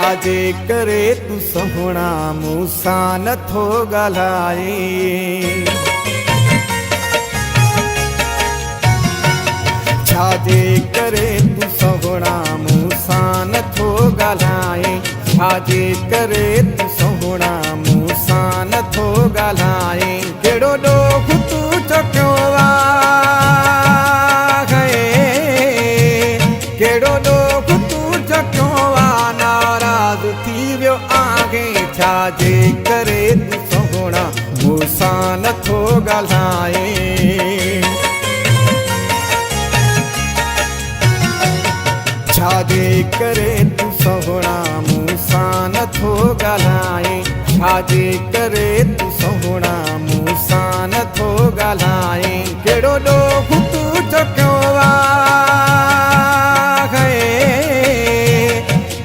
छाजे करे तू सोहणा मूंसां नथो ॻाल्हाए। छाजे करे तू सोहणा मूंसां नथो ॻाल्हाए। छाजे करे तू सोहणा मूंसां नथो ॻाल्हाए। कहिड़ो ॾोह तू चकियो आहे, कहिड़ो ॾोह तू चकियो आहे, नाराज़ थी वियो आहे। छाजे करे तू सोहणा मूंसां नथो ॻाल्हाए। छाजे करे तू सोहणा मूंसां नथो ॻाल्हाए। छाजे करे तू सोहणा मूंसां नथो ॻाल्हाए। कहिड़ो ॾोह तू चकियो आहे,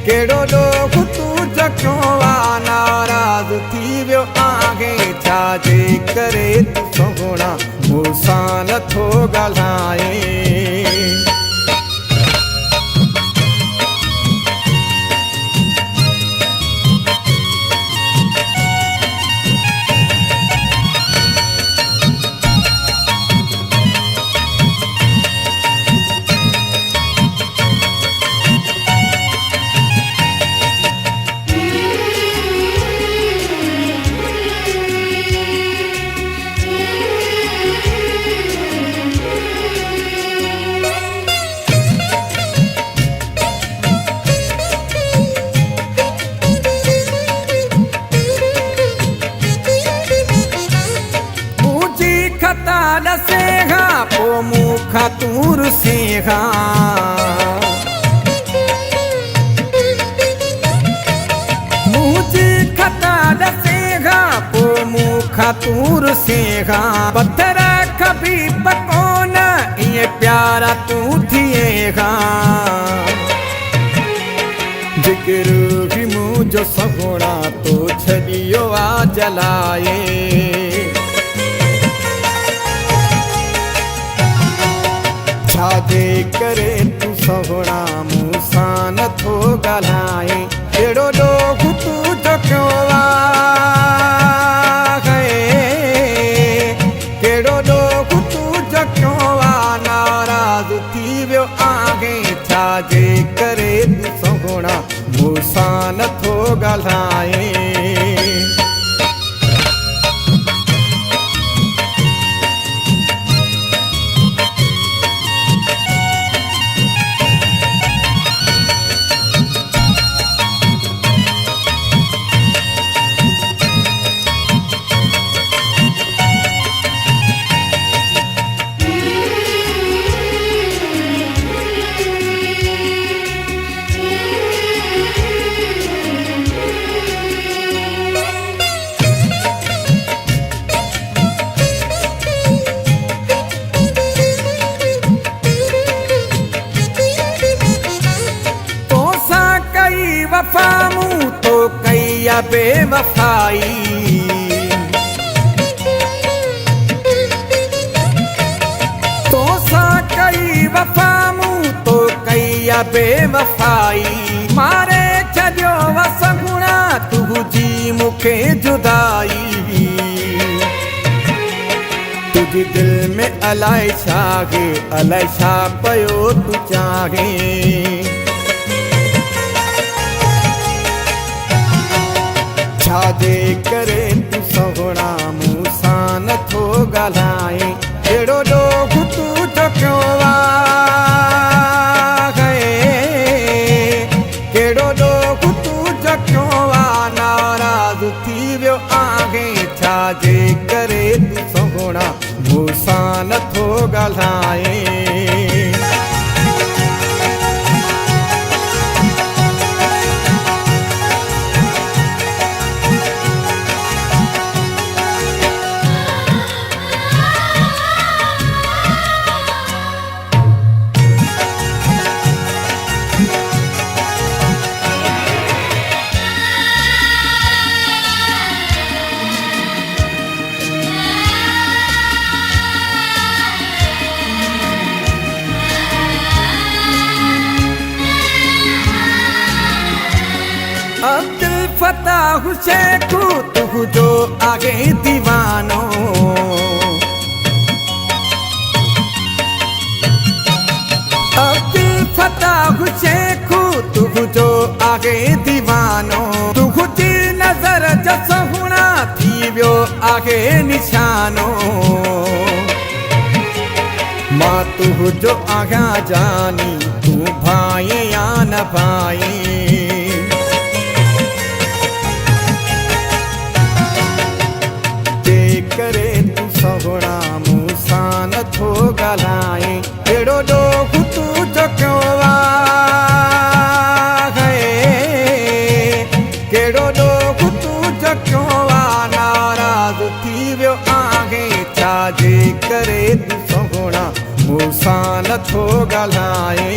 कहिड़ो ॾोह तू चकियो आहे, नाराज़ थी वियो आहे। छाजे करे तू सोहणा मूंसां नथो ॻाल्हाए। ॾसेगा पोइ मूंखां तूं रुसेगा। मुंहिंजी खता ॾसेगा पोइ मूंखां तूं रुसेगा। पथर खबी पकोन ईअं प्यारा तूं थिएगा। जिगरू बि मुंहिंजो सोहणा तो छॾियो आहे जलाए। छाजे करे तू सोहणा मूंसां नथो ॻाल्हाए। कहिड़ो ॾोह तू चकियो आहे, कहिड़ो ॾोह तू चकियो आहे, नाराज़ थी वियो आहे। छाजे करे तू सोहणा मूंसां नथो ॻाल्हाए। वफा मूं तो कई बेवफाई। तो सा कई वफा मूं तो कई बेवफाई। मारे छॾियो वसगुणा तुंहिंजी मूंखे जुदाई। तुंहिंजी दिलि में अलाए छा गे, अलाए छा पियो तूं चाहे। छाजे करे तू सोहणा मूंसां नथो ॻाल्हाए। कहिड़ो ॾोह तू चकियो आहे, कहिड़ो ॾोह तू चकियो आहे, नाराज़ थी वियो आहे। छाजे करे तू सोहणा मूंसां नथो ॻाल्हाए। फता हुशेखू तुझो आगे दीवानो अब्दुल फता हुशेखू तुझो आगे दीवानो तुझी नजर जो सोहना थी वियो आगे निशानो मां तुझो आगा जानी तू भाई या न भाई करे तू सोहना मूंसा नथो ॻाल्हाए अहिड़ो ॾोह तुंहिंजो क्यों आहे कहिड़ो ॾोह तुंहिंजो क्यों आहे नाराज़ थी वियो आहे छाजे करे तू सोहना मूंसा नथो ॻाल्हाए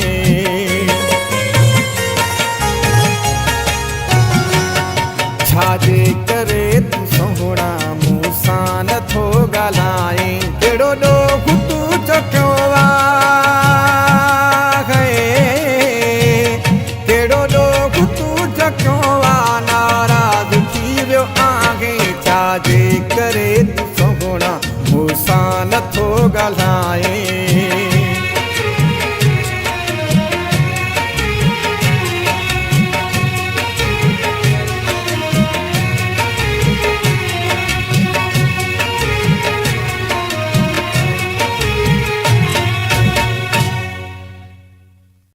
छाजे करे तू सोहना मूंसा नथो ॻाल्हाए कहिड़ो ॾोह तुंहिंजो क्यों आहे कहिड़ो ॾोह तुंहिंजो क्यों आहे नाराज़ थी वियो आहे छाजे करे तू सोहना मूंसा नथो ॻाल्हाए